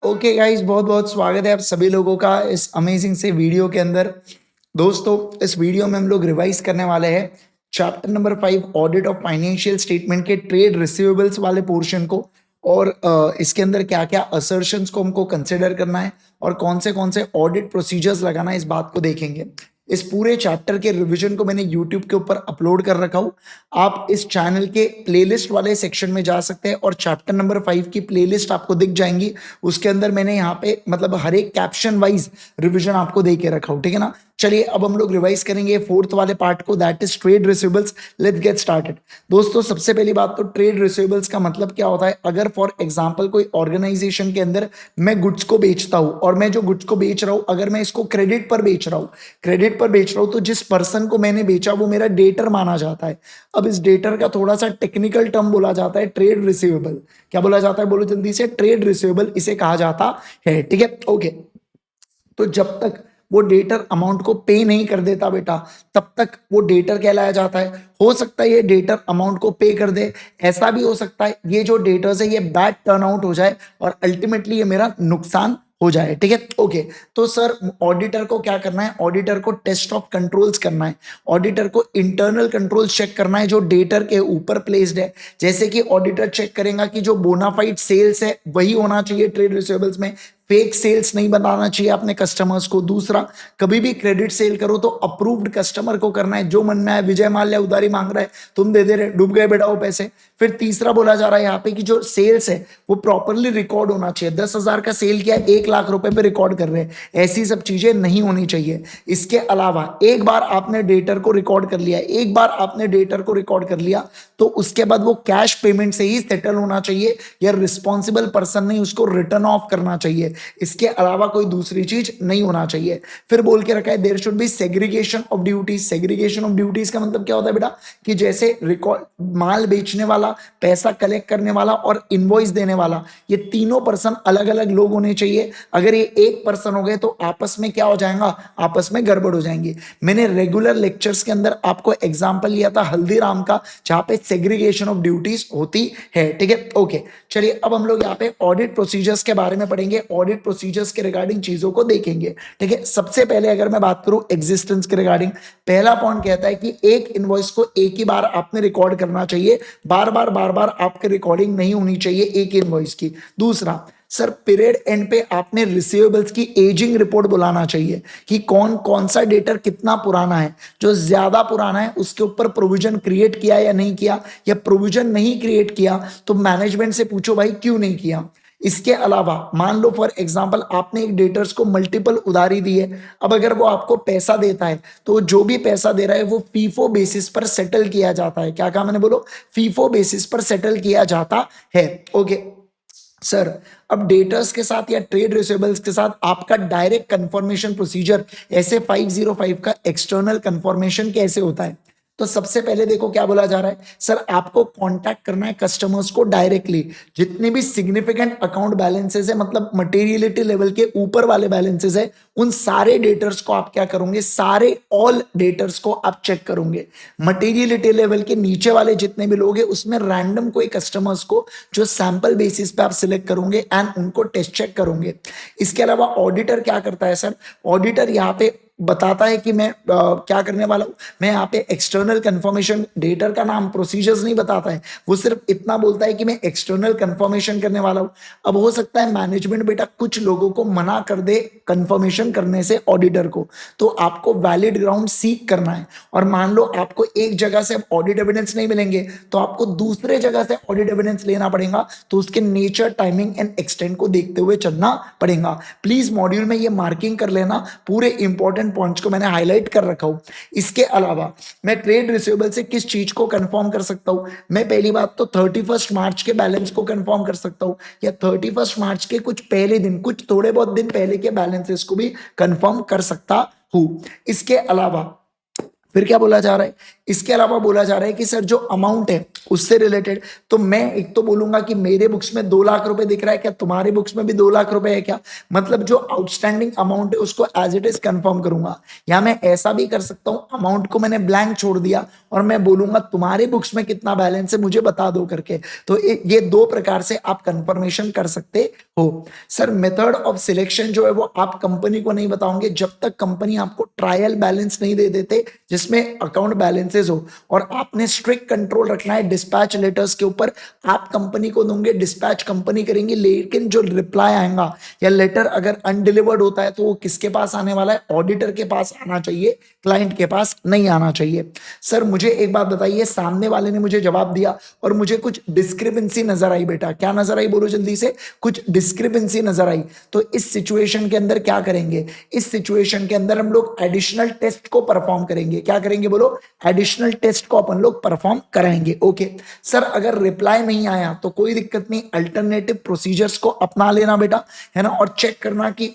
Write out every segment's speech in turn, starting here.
Okay guys, बहुत बहुत स्वागत है आप सभी लोगों का इस अमेजिंग से वीडियो के अंदर। दोस्तों, इस वीडियो में हम लोग रिवाइज करने वाले हैं chapter number 5 audit of financial statement के ट्रेड रिसीवेबल्स वाले पोर्शन को। और इसके अंदर क्या क्या असर्शंस को हमको कंसिडर करना है और कौन से ऑडिट प्रोसीजर्स लगाना है, इस बात को देखेंगे। इस पूरे चैप्टर के रिवीजन को मैंने यूट्यूब के ऊपर अपलोड कर रखा हूँ। आप इस चैनल के प्लेलिस्ट वाले सेक्शन में जा सकते हैं और चैप्टर नंबर 5 की प्लेलिस्ट आपको दिख जाएंगी। उसके अंदर मैंने यहाँ पे मतलब हर एक कैप्शन वाइज रिवीजन आपको दे के रखा हूँ, ठीक है ना। चलिए अब हम लोग रिवाइज करेंगे फोर्थ वाले पार्ट को, that is trade receivables. Let's get started. दोस्तों, सबसे पहली बात तो ट्रेड रिसीवेबल्स का मतलब क्या होता है। अगर फॉर एग्जांपल कोई ऑर्गेनाइजेशन के अंदर मैं गुड्स को बेचता हूं और मैं जो गुड्स को बेच रहा हूं, अगर मैं इसको क्रेडिट पर बेच रहा हूं, तो जिस पर्सन को मैंने बेचा वो मेरा डेटर माना जाता है। अब इस डेटर का थोड़ा सा टेक्निकल टर्म बोला जाता है ट्रेड रिसीवेबल। क्या बोला जाता है, बोलो जल्दी से। ट्रेड रिसीवेबल इसे कहा जाता है, ठीक है। ओके, तो जब तक वो डेटर अमाउंट को पे नहीं कर देता बेटा, तब तक वो डेटर कहलाया जाता है। हो सकता है ये डेटर अमाउंट को पे कर दे, ऐसा भी हो सकता है ये जो डेटर्स है ये बैड टर्न आउट हो जाए और अल्टीमेटली ये मेरा नुकसान हो जाए, ठीक है। ओके, तो सर ऑडिटर को क्या करना है, ऑडिटर को टेस्ट ऑफ कंट्रोल्स करना है। ऑडिटर को इंटरनल कंट्रोल्स चेक करना है जो डेटर के ऊपर प्लेस्ड है। जैसे कि ऑडिटर चेक करेगा कि जो बोनाफाइड सेल्स है वही होना चाहिए ट्रेड रिसीवेबल्स में, फेक सेल्स नहीं बनाना चाहिए अपने कस्टमर्स को। दूसरा, कभी भी क्रेडिट सेल करो तो अप्रूव्ड कस्टमर को करना है। जो मन में आए, विजय माल्या उधारी मांग रहा है, तुम दे दे रहे, डूब गए बेटा वो पैसे। फिर तीसरा बोला जा रहा है यहाँ पे कि जो सेल्स है वो प्रॉपरली रिकॉर्ड होना चाहिए। 10,000 का सेल किया, 1 लाख रुपए पे रिकॉर्ड कर रहे हैं, ऐसी सब चीजें नहीं होनी चाहिए। इसके अलावा एक बार आपने डेटर को रिकॉर्ड कर लिया, तो उसके बाद वो कैश पेमेंट से ही सेटल होना चाहिए या रिस्पॉन्सिबल पर्सन नहीं उसको रिटर्न ऑफ करना चाहिए। इसके अलावा कोई दूसरी चीज नहीं होना चाहिए। फिर बोल के रखा है there should be segregation of duties. Segregation of duties का मतलब क्या होता है बेटा, कि जैसे रिकॉर्ड माल बेचने वाला, पैसा कलेक्ट करने वाला और इनवॉइस देने वाला, ये तीनों पर्सन अलग अलग लोग होने चाहिए। अगर ये एक पर्सन हो गए तो आपस में क्या हो जाएगा, आपस में गड़बड़ हो जाएंगी। मैंने रेगुलर लेक्चर्स के अंदर आपको एग्जाम्पल लिया था हल्दीराम का, जहां पे सेग्रीगेशन ऑफ ड्यूटीज होती है, ठीक है। ओके, चलिए अब हम लोग यहाँ पे ऑडिट प्रोसीजर्स के बारे में पढ़ेंगे, ऑडिट प्रोसीजर्स के रिगार्डिंग चीजों को देखेंगे, ठीक है। सबसे पहले अगर मैं बात करूं एग्जिस्टेंस के रिगार्डिंग, पहला पॉइंट कहता है कि एक इनवॉइस को एक ही बार आपने रिकॉर्ड करना चाहिए, बार बार आपके रिकॉर्डिंग नहीं होनी चाहिए एक इनवॉइस की। दूसरा, सर पीरियड एंड पे आपने रिसीवेबल्स की एजिंग रिपोर्ट बुलाना चाहिए कि कौन कौन सा डेटर कितना पुराना है। जो ज्यादा पुराना है उसके ऊपर प्रोविजन क्रिएट किया या नहीं किया, या प्रोविजन नहीं क्रिएट किया तो मैनेजमेंट से पूछो भाई क्यों नहीं किया। इसके अलावा मान लो फॉर एग्जांपल आपने एक डेटर्स को मल्टीपल उधारी दी है। अब अगर वो आपको पैसा देता है तो जो भी पैसा दे रहा है वो फीफो बेसिस पर सेटल किया जाता है। क्या कहा मैंने, बोलो, फीफो बेसिस पर सेटल किया जाता है। ओके सर, अब डेटर्स के साथ या ट्रेड रिसीवेबल्स के साथ आपका डायरेक्ट कंफर्मेशन प्रोसीजर ऐसे 505 का एक्सटर्नल कंफर्मेशन कैसे होता है। तो सबसे पहले देखो क्या बोला जा रहा है, सर आपको कांटेक्ट करना है कस्टमर्स को डायरेक्टली। जितने भी सिग्निफिकेंट अकाउंट बैलेंसेस है, मतलब मटेरियलिटी लेवल के ऊपर वाले बैलेंसेस है, उन सारे डेटर्स को आप क्या करोगे, सारे ऑल डेटर्स को आप चेक करोगे। मटेरियलिटी लेवल के नीचे वाले जितने भी लोग हैं उसमें रैंडम कोई कस्टमर्स को जो सैंपल बेसिस पे आप सिलेक्ट करोगे एंड उनको टेस्ट चेक करोगे। इसके अलावा ऑडिटर क्या करता है सर, ऑडिटर यहाँ पे बताता है कि मैं क्या करने वाला हूं। मैं यहाँ पे एक्सटर्नल कंफर्मेशन, डेटर का नाम, प्रोसीजर्स नहीं बताता है, वो सिर्फ इतना बोलता है कि मैं एक्सटर्नल कंफर्मेशन करने वाला हूं। अब हो सकता है मैनेजमेंट बेटा कुछ लोगों को मना कर दे कंफर्मेशन करने से ऑडिटर को, तो आपको वैलिड ग्राउंड सीक करना है। और मान लो आपको एक जगह से ऑडिट एविडेंस नहीं मिलेंगे तो आपको दूसरे जगह से ऑडिट एविडेंस लेना पड़ेगा, तो उसके नेचर, टाइमिंग एंड एक्सटेंट को देखते हुए चलना पड़ेगा। प्लीज मॉड्यूल में ये मार्किंग कर लेना, पूरे इंपॉर्टेंट पॉइंट्स को मैंने हाईलाइट कर रखा हूं। इसके अलावा मैं ट्रेड रिसीवेबल से किस चीज को कंफर्म कर सकता हूं, मैं पहली बात तो 31 मार्च के बैलेंस को कंफर्म कर सकता हूं, या 31 मार्च के कुछ पहले दिन, कुछ थोड़े बहुत दिन पहले के बैलेंसेस को भी कंफर्म कर सकता हूं। इसके अलावा फिर क्या बोला जा रहा है, इसके अलावा बोला जा रहा है कि सर जो अमाउंट है उससे रिलेटेड। तो मैं एक तो बोलूंगा कि मेरे बुक्स में 2 लाख रुपए दिख रहा है क्या, तुम्हारे बुक्स में भी 2 लाख रुपए है क्या, मतलब जो आउटस्टैंडिंग अमाउंट है उसको एज इट इज कंफर्म करूंगा। या मैं ऐसा भी कर सकता हूं, अमाउंट को मैंने ब्लैंक छोड़ दिया और मैं बोलूंगा तुम्हारे बुक्स में कितना बैलेंस है मुझे बता दो करके। तो ये दो प्रकार से आप कंफर्मेशन कर सकते हो। सर मेथड ऑफ सिलेक्शन जो है वो आप कंपनी को नहीं बताओगे जब तक कंपनी आपको ट्रायल बैलेंस नहीं दे देते जिसमें अकाउंट बैलेंसेस हो। और आपने स्ट्रिक्ट कंट्रोल रखना है डिस्पैच लेटर्स के ऊपर। आप कंपनी को दोगे, डिस्पैच कंपनी करेंगी, लेकिन जो रिप्लाई आएगा या लेटर अगर अनडिलीवर्ड होता है तो वो किसके पास आने वाला है, ऑडिटर के पास आना चाहिए, क्लाइंट के पास नहीं आना चाहिए। सर मुझे एक बात बताइए, सामने वाले ने मुझे जवाब दिया और मुझे कुछ डिस्क्रिपेंसी नजर आई, बेटा क्या नजर आई बोलो जल्दी से, कुछ डिस्क्रिपेंसी नजर आई। तो इस सिचुएशन के अंदर क्या करेंगे, इस सिचुएशन के अंदर हम लोग एडिशनल टेस्ट को परफॉर्म करेंगे। क्या करेंगे बोलो, एडिशनल टेस्ट को अपन लोग परफॉर्म कराएंगे। ओके सर, अगर रिप्लाई नहीं आया तो कोई दिक्कत नहीं, अल्टरनेटिव प्रोसीजर्स को अपना लेना बेटा, है ना, और चेक करना कि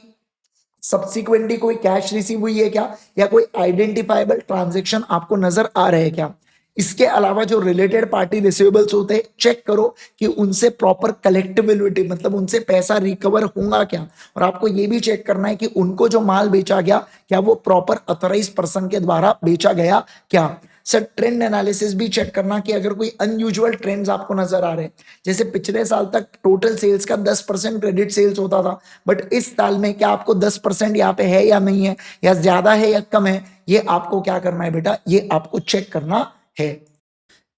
सब्सिक्वेंटली कोई कैश रिसीव हुई है क्या, या कोई आइडेंटिफाइबल ट्रांजैक्शन आपको नजर आ रहे हैं क्या। इसके अलावा जो रिलेटेड पार्टी रिसीवेबल्स होते हैं चेक करो कि उनसे प्रॉपर कलेक्टिबिलिटी, मतलब उनसे पैसा रिकवर होगा क्या। और आपको ये भी चेक करना है कि उनको जो माल बेचा गया क्या वो प्रॉपर ऑथराइज पर्सन के द्वारा बेचा गया क्या। सर ट्रेंड एनालिसिस भी चेक करना कि अगर कोई अनयूजुअल ट्रेंड्स आपको नजर आ रहे हैं, जैसे पिछले साल तक टोटल सेल्स का 10% क्रेडिट सेल्स होता था, बट इस साल में क्या आपको 10% यहाँ पे है या नहीं है, या ज्यादा है या कम है, ये आपको क्या करना है बेटा, ये आपको चेक करना है।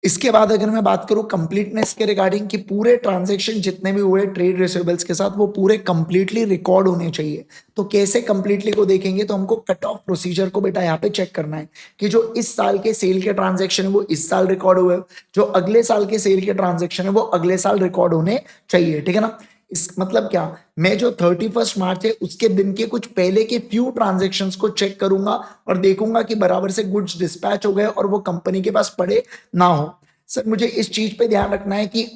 इसके बाद अगर मैं बात करूं कंप्लीटनेस के रिगार्डिंग कि पूरे ट्रांजैक्शन जितने भी हुए ट्रेड रिसीवेबल्स के साथ वो पूरे कंप्लीटली रिकॉर्ड होने चाहिए। तो कैसे कंप्लीटली को देखेंगे, तो हमको कट ऑफ प्रोसीजर को बेटा यहाँ पे चेक करना है कि जो इस साल के सेल के ट्रांजैक्शन है वो इस साल रिकॉर्ड हुए, जो अगले साल के सेल के ट्रांजैक्शन है वो अगले साल रिकॉर्ड होने चाहिए, ठीक है ना। इस मतलब क्या, मैं जो 31 मार्च है उसके दिन के कुछ पहले के फ्यू ट्रांजैक्शंस को चेक करूंगा और देखूंगा कि बराबर से गुड्स डिस्पैच हो गए और वो कंपनी के पास पड़े ना हो। सर मुझे इस चीज पे ध्यान रखना है कि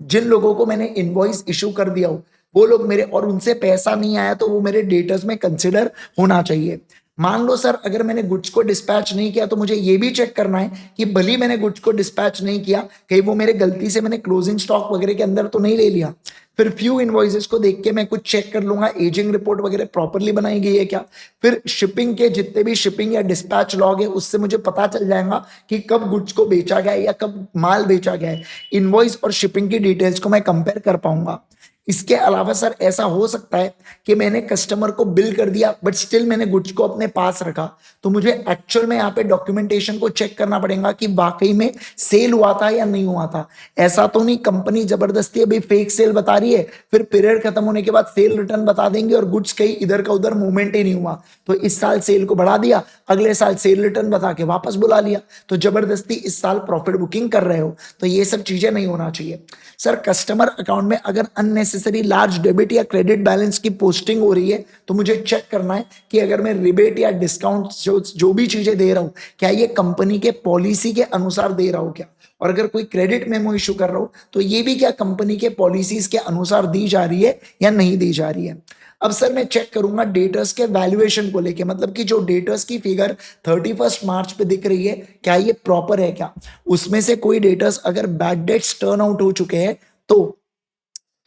जिन लोगों को मैंने इनवॉइस इशू कर दिया हो वो लोग मेरे, और उनसे पैसा नहीं आया तो वो मेरे डेटर्स में कंसिडर होना चाहिए। मान लो सर अगर मैंने गुड्स को डिस्पैच नहीं किया तो मुझे ये भी चेक करना है कि भली मैंने गुड्स को डिस्पैच नहीं किया, कहीं वो मेरे गलती से मैंने क्लोजिंग स्टॉक वगैरह के अंदर तो नहीं ले लिया। फिर फ्यू इनवॉइसेस को देख के मैं कुछ चेक कर लूंगा एजिंग रिपोर्ट वगैरह प्रॉपरली बनाई गई है क्या। फिर शिपिंग के जितने भी शिपिंग या डिस्पैच लॉग है उससे मुझे पता चल जाएगा कि कब गुड्स को बेचा गया है या कब माल बेचा गया है। इनवॉइस और शिपिंग की डिटेल्स को मैं कंपेयर कर पाऊंगा। इसके अलावा सर ऐसा हो सकता है कि मैंने कस्टमर को बिल कर दिया बट स्टिल मैंने गुड्स को अपने पास रखा, तो मुझे एक्चुअल में यहाँ पे डॉक्यूमेंटेशन को चेक करना पड़ेगा कि वाकई में सेल हुआ था या नहीं हुआ था। ऐसा तो नहीं कंपनी जबरदस्ती अभी फेक सेल बता रही है फिर पीरियड खत्म होने के बाद सेल रिटर्न बता देंगे और गुड्स कहीं इधर का उधर मूवमेंट ही नहीं हुआ, तो इस साल सेल को बढ़ा दिया अगले साल सेल रिटर्न बता के वापस बुला लिया, तो जबरदस्ती इस साल प्रॉफिट बुकिंग कर रहे हो। तो ये सब चीजें नहीं होना चाहिए। सर कस्टमर अकाउंट में अगर अननेसेसरी लार्ज डेबिट या क्रेडिट बैलेंस की पोस्टिंग हो रही है तो मुझे चेक करना है कि अगर मैं रिबेट या डिस्काउंट जो भी चीजें दे रहा हूं क्या ये कंपनी के पॉलिसी के अनुसार दे रहा हूं क्या। और अगर कोई क्रेडिट मेमो इशू कर रहा हूं तो ये भी क्या कंपनी के पॉलिसीज के अनुसार दी जा रही है या नहीं दी जा रही है। अब सर मैं चेक करूंगा डेटर्स के वैल्यूएशन को लेके, मतलब कि जो डेटर्स की फिगर 31 मार्च पे दिख रही है क्या ये प्रॉपर है क्या, उसमें से कोई डेटर्स अगर बैड डेट्स टर्न आउट हो चुके हैं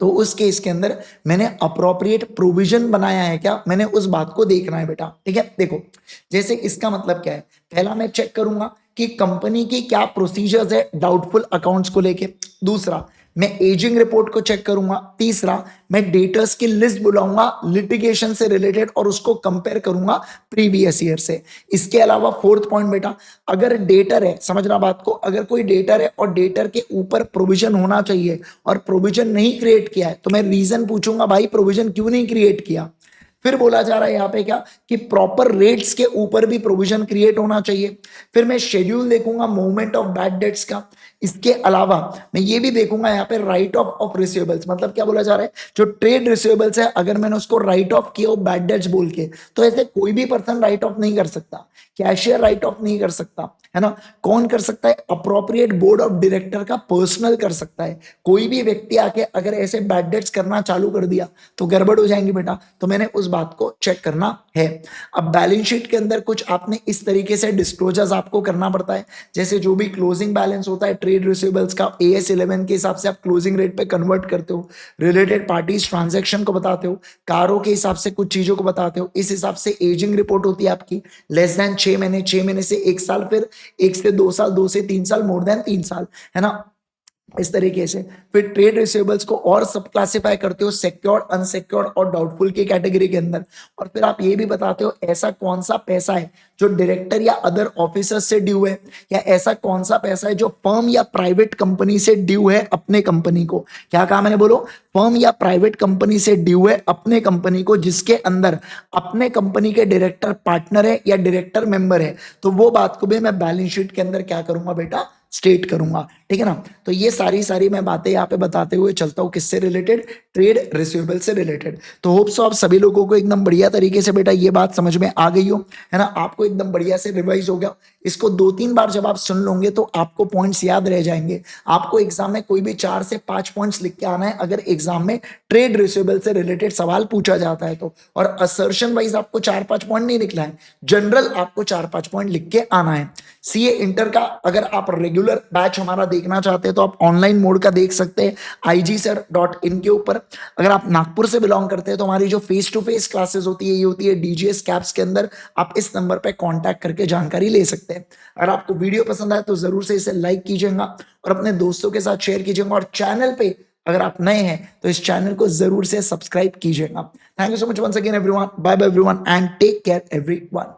तो उस केस के अंदर मैंने अप्रोप्रिएट प्रोविजन बनाया है क्या, मैंने उस बात को देखना है बेटा, ठीक है। देखो जैसे इसका मतलब क्या है, पहला मैं चेक करूंगा कि कंपनी की क्या प्रोसीजर्स है डाउटफुल अकाउंट्स को लेके। दूसरा मैं एजिंग रिपोर्ट को चेक करूंगा। तीसरा मैं डेटर्स की लिस्ट बुलाऊंगा लिटिगेशन से रिलेटेड और उसको कंपेयर करूंगा प्रीवियस ईयर से। इसके अलावा फोर्थ पॉइंट बेटा, अगर डेटर है, समझना बात को, अगर कोई डेटर है और डेटर के ऊपर प्रोविजन होना चाहिए और प्रोविजन नहीं क्रिएट किया है तो मैं रीजन पूछूंगा भाई प्रोविजन क्यों नहीं क्रिएट किया। फिर बोला जा रहा है यहाँ पे क्या कि प्रॉपर रेट्स के ऊपर भी प्रोविजन क्रिएट होना चाहिए। फिर मैं शेड्यूल देखूंगा मूवमेंट ऑफ बैड डेट्स का। इसके अलावा मैं ये भी देखूंगा यहाँ पे राइट ऑफ रिसीवेबल्स, मतलब क्या बोला जा रहा है जो ट्रेड रिसीवेबल्स है अगर मैंने उसको राइट ऑफ किया बैड डेट्स बोल के तो ऐसे कोई भी पर्सन राइट ऑफ नहीं कर सकता, कैशियर राइट ऑफ नहीं कर सकता, है ना। कौन कर सकता है, अप्रोप्रिएट बोर्ड ऑफ डायरेक्टर का पर्सनल कर सकता है। कोई भी व्यक्ति आके अगर ऐसे बैड डेट्स करना चालू कर दिया तो गड़बड़ हो जाएंगी बेटा। तो मैंने उस बात को चेक करना है। अब बैलेंस शीट के अंदर कुछ आपने इस तरीके से डिस्क्लोजर्स आपको करना पड़ता है, जैसे जो भी क्लोजिंग बैलेंस होता है ट्रेड रिसीवेबल्स का AS11 के हिसाब से आप क्लोजिंग रेट पे कन्वर्ट करते हो, रिलेटेड पार्टीज ट्रांजैक्शन को बताते हो, कारों के हिसाब से कुछ चीजों को बताते हो, इस हिसाब से एजिंग रिपोर्ट होती है आपकी लेस देन 6 महीने, 6 महीने से 1 साल, फिर 1 से 2 साल, 2 से 3 साल, मोर देन 3 साल, है ना, इस तरीके से। फिर ट्रेड रिसीवेबल्स को और सब क्लासिफाई करते हो सिक्योर्ड, अनसिक्योर्ड और डाउटफुल की कैटेगरी के अंदर। और फिर आप ये भी बताते हो ऐसा कौन सा पैसा है जो डायरेक्टर या अदर ऑफिसर से ड्यू है, या ऐसा कौन सा पैसा है जो फर्म या प्राइवेट कंपनी से ड्यू है अपने कंपनी को। क्या कहा मैंने, बोलो, फर्म या प्राइवेट कंपनी से ड्यू है अपने कंपनी को, जिसके अंदर अपने कंपनी के डायरेक्टर पार्टनर है या डायरेक्टर मेंबर है, तो वो बात को भी मैं बैलेंस शीट के अंदर क्या करूंगा बेटा, स्टेट करूंगा। ठीक है ना। तो ये सारी मैं बातें यहाँ पे बताते हुए चलता हूँ किससे रिलेटेड, ट्रेड रिसीवेबल से रिलेटेड। तो होप सो आप सभी लोगों को एकदम बढ़िया तरीके से बेटा ये बात समझ में आ गई हो, है ना, आपको एकदम बढ़िया से रिवाइज हो गया। इसको 2-3 बार जब आप सुन लोगे तो आपको पॉइंट्स याद रह जाएंगे। आपको एग्जाम में कोई भी 4 से 5 पॉइंट्स लिख के आना है अगर एग्जाम में ट्रेड रिसीवेबल से रिलेटेड सवाल पूछा जाता है तो। और असर्शन वाइज आपको 4-5 पॉइंट नहीं लिखना है, जनरल आपको 4-5 पॉइंट लिख के आना है। सीए इंटर का अगर आप रेगुलर बैच हमारा देखना चाहते हैं तो आप ऑनलाइन मोड का देख सकते हैं igsir.in के ऊपर। अगर आप नागपुर से बिलोंग करते हैं तो हमारी जो फेस टू फेस क्लासेस होती है ये होती है डीजीएस कैप्स के अंदर। आप इस नंबर पे कांटेक्ट करके जानकारी ले सकते हैं। अगर आपको वीडियो पसंद आए तो जरूर से इसे लाइक कीजिएगा और अपने दोस्तों के साथ शेयर कीजिएगा, और चैनल पे अगर आप नए हैं तो इस चैनल को जरूर से सब्सक्राइब कीजिएगा। Thank you so much once again everyone, bye bye everyone and take care everyone.